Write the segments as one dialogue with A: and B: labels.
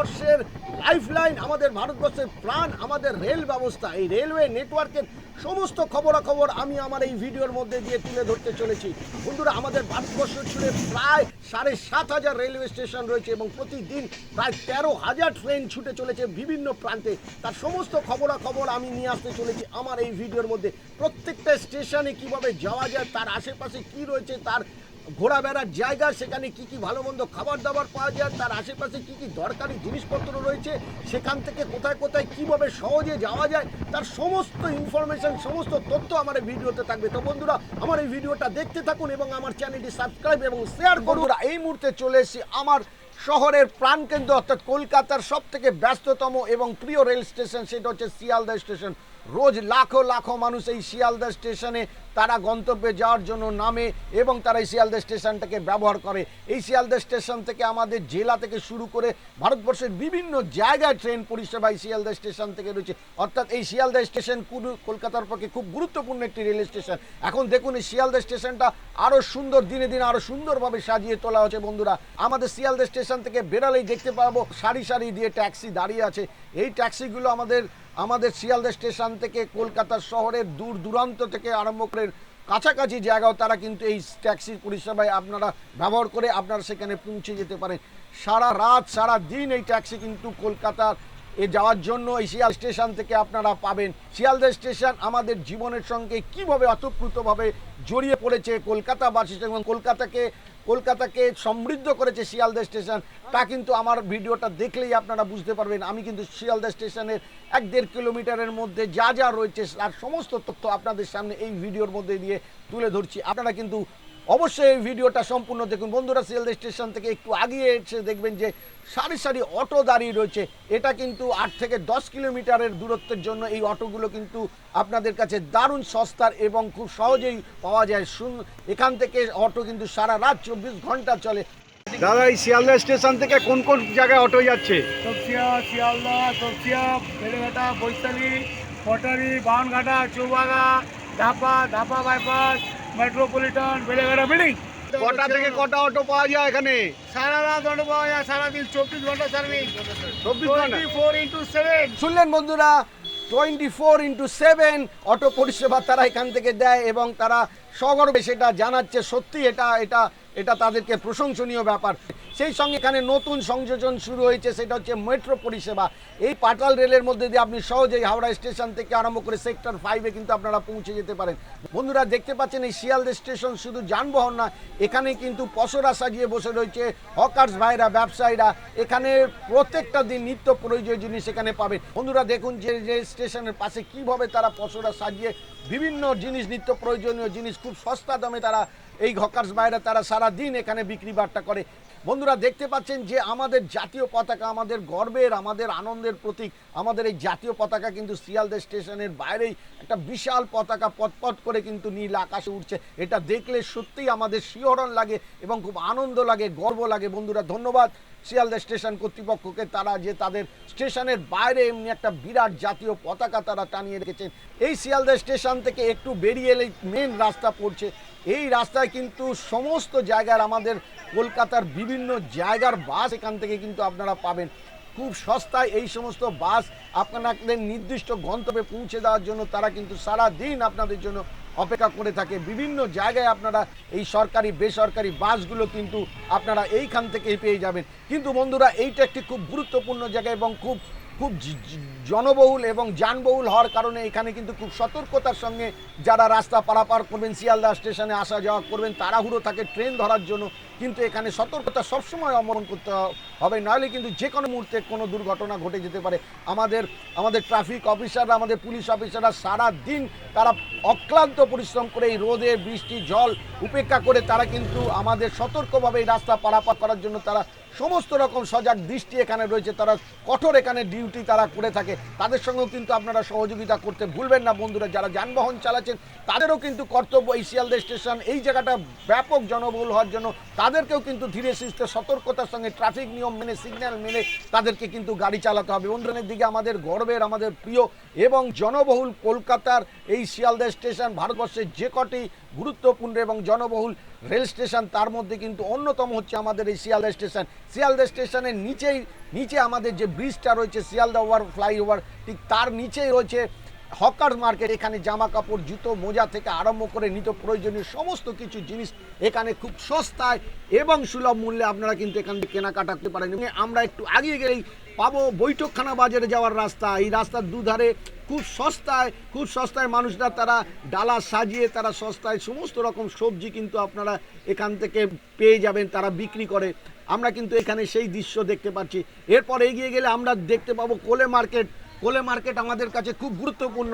A: ভারতবর্ষের লাইফলাইন, আমাদের ভারতবর্ষের প্রাণ, আমাদের রেল ব্যবস্থা, এই রেলওয়ে নেটওয়ার্কের সমস্ত খবরাখবর আমি আমার এই ভিডিওর মধ্যে দিয়ে তুলে ধরতে চলেছি। বন্ধুরা, আমাদের ভারতবর্ষ জুড়ে প্রায় 7,500 রেলওয়ে স্টেশন রয়েছে এবং প্রতিদিন প্রায় 13,000 ট্রেন ছুটে চলেছে বিভিন্ন প্রান্তে। তার সমস্ত খবরাখবর আমি নিয়ে আসতে চলেছি আমার এই ভিডিওর মধ্যে। প্রত্যেকটা স্টেশনে কিভাবে যাওয়া যায়, তার আশেপাশে কি রয়েছে, তার ঘোরাবেড়ার জায়গা, সেখানে কি কি ভালো মন্দ খাবার দাবার পাওয়া যায়, তার আশেপাশে কি কি দরকারি জিনিসপত্র রয়েছে, সেখান থেকে কোথায় কোথায় কিভাবে সহজে যাওয়া যায়, তার সমস্ত ইনফরমেশন, সমস্ত তথ্য আমার এই ভিডিওতে থাকবে। তো বন্ধুরা, আমার এই ভিডিওটা দেখতে থাকুন এবং আমার চ্যানেলটি সাবস্ক্রাইব এবং শেয়ার করুন। এই মুহূর্তে চলে এসেছি আমার শহরের প্রাণকেন্দ্র অর্থাৎ কলকাতার সব থেকে ব্যস্ততম এবং প্রিয় রেল স্টেশন, সেটা হচ্ছে শিয়ালদা স্টেশন। রোজ লাখো লাখো মানুষ এই শিয়ালদা স্টেশনে তারা গন্তব্যে যাওয়ার জন্য নামে এবং তারা এই শিয়ালদা স্টেশনটাকে ব্যবহার করে। এই শিয়ালদা স্টেশন থেকে আমাদের জেলা থেকে শুরু করে ভারতবর্ষের বিভিন্ন জায়গায় ট্রেন পরিষেবা এই শিয়ালদা স্টেশন থেকে রয়েছে। অর্থাৎ এই শিয়ালদা স্টেশন কলকাতার পক্ষে খুব গুরুত্বপূর্ণ একটি রেল স্টেশন। এখন দেখুন এই শিয়ালদা স্টেশনটা আরও সুন্দর, দিনে দিনে আরও সুন্দরভাবে সাজিয়ে তোলা হচ্ছে। বন্ধুরা, আমাদের শিয়ালদা স্টেশন থেকে বেরালেই দেখতে পাবো সারি সারি দিয়ে ট্যাক্সি দাঁড়িয়ে আছে। এই ট্যাক্সিগুলো আমাদের শিয়ালদা স্টেশন থেকে কলকাতা শহরের দূর দূরান্ত থেকে আরম্ভ করে কাছাকাছি জায়গাও তারা কিন্তু এই ট্যাক্সির পরিষেবায় আপনারা ব্যবহার করে আপনারা সেখানে পৌঁছে যেতে পারেন। সারা রাত সারা দিন এই ট্যাক্সি কিন্তু কলকাতার যাওয়ার জন্য এই শিয়ালদা স্টেশন থেকে আপনারা পাবেন। শিয়ালদা স্টেশন আমাদের জীবনের সঙ্গে কীভাবে অতপ্রুতভাবে জড়িয়ে পড়েছে কলকাতাবাসী এবং কলকাতাকে সমৃদ্ধ করেছে শিয়ালদা স্টেশন, তা কিন্তু আমার ভিডিওটা দেখলেই আপনারা বুঝতে পারবেন। আমি কিন্তু শিয়ালদা স্টেশনের 1-1.5 কিলোমিটারের মধ্যে যা যা রয়েছে তার সমস্ত তথ্য আপনাদের সামনে এই ভিডিওর মধ্যে দিয়ে তুলে ধরছি। আপনারা কিন্তু অবশ্যই এই ভিডিওটা সম্পূর্ণ দেখুন। বন্ধুরা, শিয়ালদা স্টেশন থেকে একটু আগিয়ে এসে দেখবেন যে সারি সারি অটো দাঁড়িয়ে রয়েছে। এটা কিন্তু 8 থেকে 10 কিলোমিটারের দূরত্বের জন্য এই অটোগুলো কিন্তু আপনাদের কাছে দারুণ সস্তার এবং খুব সহজেই পাওয়া যায়। এখান থেকে অটো কিন্তু সারা রাত 24 ঘন্টা চলে। দাদা, এই শিয়ালদা স্টেশন থেকে কোন কোন জায়গায় অটো যাচ্ছে?
B: Tapsia, Sealdah, Tapsia, Beleghata, Baishali, Pottery, Baunghata, Chowbaga, Dhapa bypass, Metropolitan, Beleghata building.
A: কটা থেকে কটা অটো পাওয়া যায় এখানে?
B: সারা রাত অটো পাওয়া যায়, সারাদিন 24 ঘন্টা সার্ভিস,
A: 24 ঘন্টা।
B: 24x7।
A: শুনলেন বন্ধুরা, 24x7 অটো পরিষেবা তারা এখান থেকে দেয় এবং তারা সগর্বে সেটা জানাচ্ছে। সত্যি এটা তাদেরকে প্রশংসনীয় ব্যাপার। সেই সঙ্গে এখানে নতুন সংযোজন শুরু হয়েছে, সেটা হচ্ছে মেট্রো পরিষেবা। এই পাতাল রেলের মধ্যে দিয়ে আপনি সহজেই হাওড়া স্টেশন থেকে আরম্ভ করে সেক্টর 5-এ কিন্তু আপনারা পৌঁছে যেতে পারেন। বন্ধুরা, দেখতে পাচ্ছেন এই শিয়ালদা স্টেশন শুধু যানবাহন না, এখানে কিন্তু পসরা সাজিয়ে বসে রয়েছে হকার্স ভাইরা, ব্যবসায়ীরা। এখানে প্রত্যেকটা দিন নিত্য প্রয়োজনীয় জিনিস এখানে পাবেন। বন্ধুরা, দেখুন যে স্টেশনের পাশে কিভাবে তারা পসরা সাজিয়ে বিভিন্ন জিনিস, নিত্য প্রয়োজনীয় জিনিস খুব সস্তা দামে তারা এই হকার্স ভাইরা তারা সারা দিন এখানে বিক্রি বাট্টা করে। বন্ধুরা, দেখতে পাচ্ছেন যে আমাদের জাতীয় পতাকা, আমাদের গর্বের, আমাদের আনন্দের প্রতীক, আমাদের এই জাতীয় পতাকা কিন্তু শিয়ালদা স্টেশনের বাইরেই একটা বিশাল পতাকা পথ করে কিন্তু নীল আকাশে উঠছে। এটা দেখলে সত্যিই আমাদের শিহরণ লাগে এবং খুব আনন্দ লাগে, গর্ব লাগে। বন্ধুরা, ধন্যবাদ শিয়ালদা স্টেশন কর্তৃপক্ষকে, তারা যে তাদের স্টেশনের বাইরে এমনি একটা বিরাট জাতীয় পতাকা তারা টানিয়ে রেখেছেন। এই শিয়ালদা স্টেশন থেকে একটু বেরিয়ে এলেই মেন রাস্তা পড়ছে। এই রাস্তায় কিন্তু সমস্ত জায়গার, আমাদের কলকাতার বিভিন্ন জায়গার বাস এখান থেকে কিন্তু আপনারা পাবেন খুব সস্তায়। এই সমস্ত বাস আপনাদের নির্দিষ্ট গন্তব্যে পৌঁছে দেওয়ার জন্য তারা কিন্তু সারা দিন আপনাদের জন্য অপেক্ষা করে থাকে। বিভিন্ন জায়গায় আপনারা এই সরকারি বেসরকারি বাসগুলো কিন্তু আপনারা এইখান থেকেই পেয়ে যাবেন। কিন্তু বন্ধুরা, এইটা একটি খুব গুরুত্বপূর্ণ জায়গা এবং খুব জনবহুল এবং যানবহুল হওয়ার কারণে এখানে কিন্তু খুব সতর্কতার সঙ্গে যারা রাস্তা পারাপার করবেন, শিয়ালদা স্টেশনে আসা যাওয়া করবেন, তাড়াহুড়ো থাকে ট্রেন ধরার জন্য, কিন্তু এখানে সতর্কতা সবসময় অবলম্বন করতে হবে, নাহলে কিন্তু যে কোনো মুহূর্তে কোনো দুর্ঘটনা ঘটে যেতে পারে। আমাদের ট্রাফিক অফিসাররা, আমাদের পুলিশ অফিসাররা সারা দিন তারা অক্লান্ত পরিশ্রম করে এই রোদে বৃষ্টি জল উপেক্ষা করে তারা কিন্তু আমাদের সতর্কভাবে এই রাস্তা পারাপার করার জন্য তারা সমস্ত রকম সজাগ দৃষ্টি এখানে রয়েছে। তারা কঠোর এখানে ডিউটি তারা করে থাকে। তাদের সঙ্গেও কিন্তু আপনারা সহযোগিতা করতে ভুলবেন না। বন্ধুরা, যারা যানবাহন চালাচ্ছেন তাদেরও কিন্তু কর্তব্য এই শিয়ালদা স্টেশন এই জায়গাটা ব্যাপক জনবহুল হওয়ার জন্য তাদেরকেও কিন্তু ধীরে সুস্থে সতর্কতার সঙ্গে ট্রাফিক নিয়ম মেনে, সিগন্যাল মেনে তাদেরকে কিন্তু গাড়ি চালাতে হবে। বন্ধুদের দিকে আমাদের গর্বের, আমাদের প্রিয় এবং জনবহুল কলকাতার এই শিয়ালদা স্টেশন ভারতবর্ষের যে কটি গুরুত্বপূর্ণ এবং জনবহুল রেল স্টেশন, তার মধ্যে কিন্তু অন্যতম হচ্ছে আমাদের এই শিয়ালদা স্টেশন। শিয়ালদা স্টেশনের নিচে আমাদের যে ব্রিজটা রয়েছে শিয়ালদা ওভার ফ্লাইওভার, ঠিক তার নিচেই রয়েছে হকার মার্কেট। এখানে জামা কাপড়, জুতো, মোজা থেকে আরম্ভ করে নিত্য প্রয়োজনীয় সমস্ত কিছু জিনিস এখানে খুব সস্তায় এবং সুলভ মূল্যে আপনারা কিন্তু এখান থেকে কেনাকাটা করতে পারেন। আমরা একটু আগিয়ে গেলেই পাবো বৈঠকখানা বাজারে যাওয়ার রাস্তা। এই রাস্তার দুধারে খুব সস্তায় মানুষরা তারা ডালা সাজিয়ে তারা সস্তায় সমস্ত রকম সবজি কিন্তু আপনারা এখান থেকে পেয়ে যাবেন, তারা বিক্রি করে। আমরা কিন্তু এখানে সেই দৃশ্য দেখতে পাচ্ছি। এরপর এগিয়ে গেলে আমরা দেখতে পাবো কোলে মার্কেট। কোলে মার্কেট আমাদের কাছে খুব গুরুত্বপূর্ণ।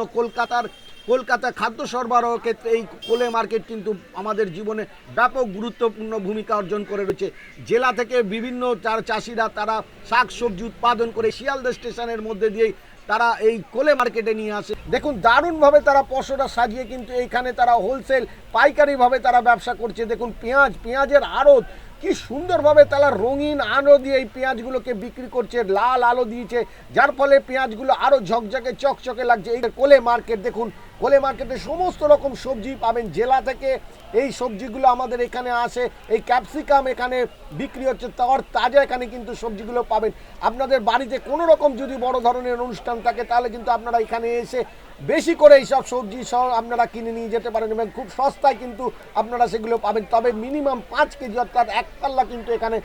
A: কলকাতা খাদ্য সরবরাহ ক্ষেত্রে এই কোলে মার্কেট কিন্তু আমাদের জীবনে ব্যাপক গুরুত্বপূর্ণ ভূমিকা অর্জন করে রয়েছে। জেলা থেকে বিভিন্ন চাষিরা তারা শাক সবজি উৎপাদন করে শিয়ালদা স্টেশনের মধ্যে দিয়েই তারা এই কোলে মার্কেটে নিয়ে আসে। দেখুন দারুণভাবে তারা পশরা সাজিয়ে কিন্তু এইখানে তারা হোলসেল পাইকারিভাবে তারা ব্যবসা করছে। দেখুন পেঁয়াজের আড়ত কি সুন্দরভাবে তারা রঙিন আলো দিয়ে এই পেঁয়াজগুলোকে বিক্রি করছে, লাল আলো দিয়েছে, যার ফলে পেঁয়াজগুলো আরও ঝকঝকে চকচকে লাগছে। এই কোলে মার্কেট দেখুন, কোলে মার্কেটে সমস্ত রকম সবজি পাবেন। জেলা থেকে এই সবজিগুলো আমাদের এখানে আসে। এই ক্যাপসিকাম এখানে বিক্রি হচ্ছে, তাজা এখানে কিন্তু সবজিগুলো পাবেন। আপনাদের বাড়িতে কোনো রকম যদি বড় ধরনের অনুষ্ঠান থাকে তাহলে কিন্তু আপনারা এখানে এসে বেশি করে এইসব সবজি সব আপনারা কিনে নিয়ে যেতে পারেন এবং খুব সস্তায় কিন্তু আপনারা সেগুলো পাবেন। তবে মিনিমাম 5 কেজি অর্থাৎ 1 পাল্লা কিন্তু এখানে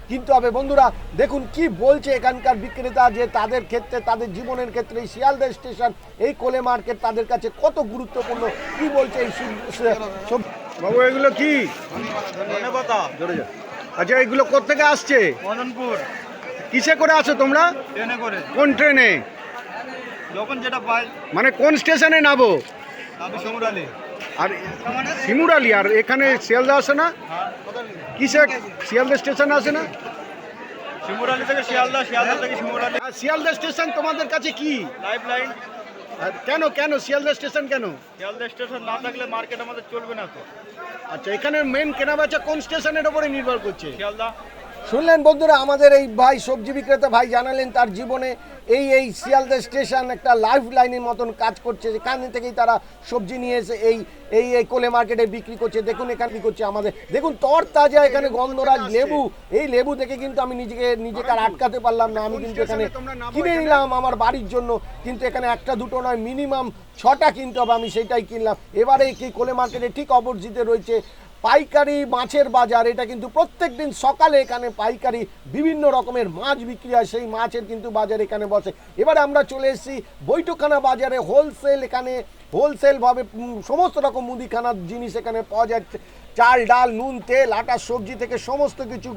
A: কিনতে হবে। বন্ধুরা দেখুন কি বলছে এখানকার বিক্রেতা, যে তাদের ক্ষেত্রে, তাদের জীবনের ক্ষেত্রে এই শিয়ালদা স্টেশন, এই কোলে মার্কেট তাদের কাছে কত গুরুত্বপূর্ণ, কি বলছে এই বাবু। এগুলো কি আচ্ছা, এগুলো কোত্থেকে আসছে?
B: মদনপুর।
A: কিসে করে আসো তোমরা?
B: ট্রেনে করে।
A: কোন ট্রেনে?
B: যখন যেটা পাই।
A: মানে কোন স্টেশনে নামো?
B: আমি সমুরালি।
A: আর শিমুরালি, আর এখানে শিয়ালদা আসে না? কিসে শিয়ালদা স্টেশনে আসে না?
B: শিমুরালি থেকে শিয়ালদা, শিয়ালদা থেকে শিমুরালি।
A: আর শিয়ালদা স্টেশন তোমাদের কাছে কি
B: লাইফ লাইন।
A: কেন শিয়ালদা স্টেশন কেন?
B: শিয়ালদা স্টেশন না থাকলে মার্কেট আমাদের চলবে না তো।
A: আচ্ছা, এখানে মেন কেনাবেচা কোন স্টেশনের উপরে নির্ভর করছে?
B: শিয়ালদা।
A: শুনলেন বন্ধুরা, আমাদের এই ভাই সবজি বিক্রেতা ভাই জানালেন তার জীবনে এই শিয়ালদা স্টেশন একটা লাইফ লাইনের মতন কাজ করছে। এখান থেকেই তারা সবজি নিয়ে এসে এই কোলে মার্কেটে বিক্রি করছে। দেখুন এখানে কি করছে আমাদের, দেখুন তরতাজা এখানে গন্ধরাজ লেবু। এই লেবু থেকে কিন্তু আমি নিজেকে আর আটকাতে পারলাম না। আমি কিন্তু এখানে কিনে নিলাম আমার বাড়ির জন্য, কিন্তু এখানে একটা দুটো নয়, মিনিমাম 6টা কিনতে হবে, আমি সেটাই কিনলাম। এবারে এই কোলে মার্কেটে ঠিক অপোজিটে রয়েছে পাইকারি মাছের বাজার। এটা কিন্তু প্রত্যেক দিন সকালে এখানে পাইকারি বিভিন্ন রকমের মাছ বিক্রি হয়, সেই মাছের কিন্তু বাজার এখানে বসে। এবারে আমরা চলে এসেছি বৈঠকখানা বাজারে। এখানে হোলসেলভাবে সমস্ত রকম মুদিখানার জিনিস এখানে পাওয়া যাচ্ছে। চাল, ডাল, নুন, তেল, আটা, সবজি থেকে সমস্ত কিছু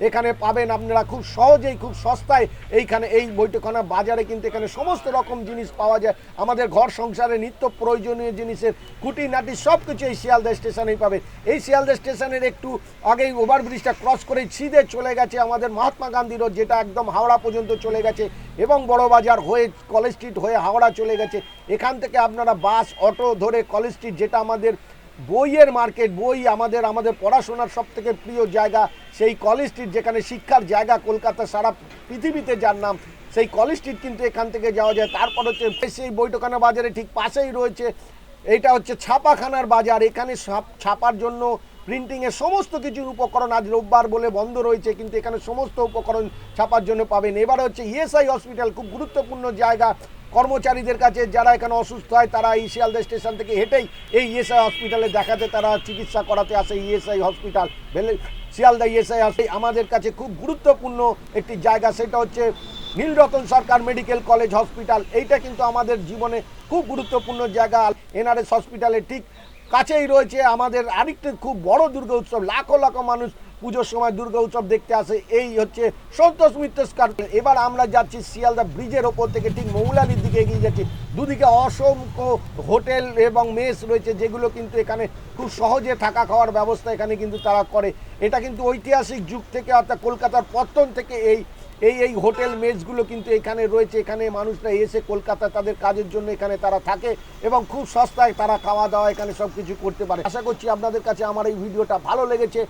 A: এখানে পাবেন আপনারা খুব সহজেই, খুব সস্তায়। এইখানে এই বৈঠকখানা বাজারে কিন্তু এখানে সমস্ত রকম জিনিস পাওয়া যায়। আমাদের ঘর সংসারে নিত্য প্রয়োজনীয় জিনিসের খুঁটিনাটি সব কিছু এই শিয়ালদা স্টেশনেই পাবে। এই শিয়ালদা স্টেশনের একটু আগেই ওভারব্রিজটা ক্রস করে সিধে চলে গেছে আমাদের মহাত্মা গান্ধী রোড, যেটা একদম হাওড়া পর্যন্ত চলে গেছে এবং বড়বাজার হয়ে কলেজ স্ট্রিট হয়ে হাওড়া চলে গেছে। এখান থেকে আপনারা বাস, অটো ধরে কলেজ স্ট্রিট, যেটা আমাদের বইয়ের মার্কেট, বই আমাদের পড়াশোনার সব থেকে প্রিয় জায়গা, সেই কলেজ স্ট্রিট যেখানে শিক্ষার জায়গা, কলকাতা সারা পৃথিবীতে যার নাম, সেই কলেজ স্ট্রিট কিন্তু এখান থেকে যাওয়া যায়। তারপর হচ্ছে সেই বৈঠকখানা বাজারে ঠিক পাশেই রয়েছে, এইটা হচ্ছে ছাপাখানার বাজার। এখানে ছাপার জন্য প্রিন্টিংয়ের সমস্ত কিছুর উপকরণ, আজ রোববার বলে বন্ধ রয়েছে, কিন্তু এখানে সমস্ত উপকরণ ছাপার জন্য পাবেন। এবার হচ্ছে ইএসআই হসপিটাল, খুব গুরুত্বপূর্ণ জায়গা কর্মচারীদের কাছে। যারা এখানে অসুস্থ হয় তারা এই শিয়ালদা স্টেশন থেকে হেঁটেই এই ইএসআই হসপিটালে দেখাতে, তারা চিকিৎসা করাতে আসে। ESI hospital Sealdah ESI hospital আমাদের কাছে খুব গুরুত্বপূর্ণ একটি জায়গা, সেটা হচ্ছে নীলরতন সরকার মেডিকেল কলেজ হসপিটাল। এইটা কিন্তু আমাদের জীবনে খুব গুরুত্বপূর্ণ জায়গা। এনআরএস হসপিটালের ঠিক কাছেই রয়েছে আমাদের আরেকটি খুব বড় দুর্গা উৎসব। লাখো লাখো মানুষ পুজোর সময় দুর্গা উৎসব দেখতে আসে। এই হচ্ছে সন্তোষ মিত্র স্কয়ার। এবার আমরা যাচ্ছি শিয়ালদা ব্রিজের ওপর থেকে ঠিক মৌলালির দিকে এগিয়ে যাচ্ছি। দুদিকে অসংখ্য হোটেল এবং মেস রয়েছে, যেগুলো কিন্তু এখানে খুব সহজে থাকা খাওয়ার ব্যবস্থা এখানে কিন্তু তারা করে। এটা কিন্তু ঐতিহাসিক যুগ থেকে, অর্থাৎ কলকাতার পত্তন থেকে এই হোটেল মেসগুলো কিন্তু এখানে রয়েছে। এখানে মানুষরা এসে কলকাতা তাদের কাজের জন্য এখানে তারা থাকে এবং খুব সস্তায় তারা খাওয়া দাওয়া এখানে সব কিছু করতে পারে। আশা করছি আপনাদের কাছে আমার এই ভিডিওটা ভালো লেগেছে।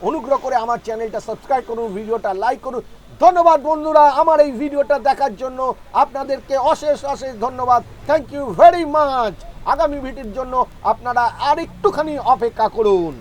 A: অনুগ্রহ করে আমার চ্যানেলটা সাবস্ক্রাইব করুন, ভিডিওটা লাইক করুন। ধন্যবাদ বন্ধুরা আমার এই ভিডিওটা দেখার জন্য, আপনাদেরকে অশেষ ধন্যবাদ। Thank you very much. আগামী ভিডিওর জন্য আপনারা আর একটুখানি অপেক্ষা করুন।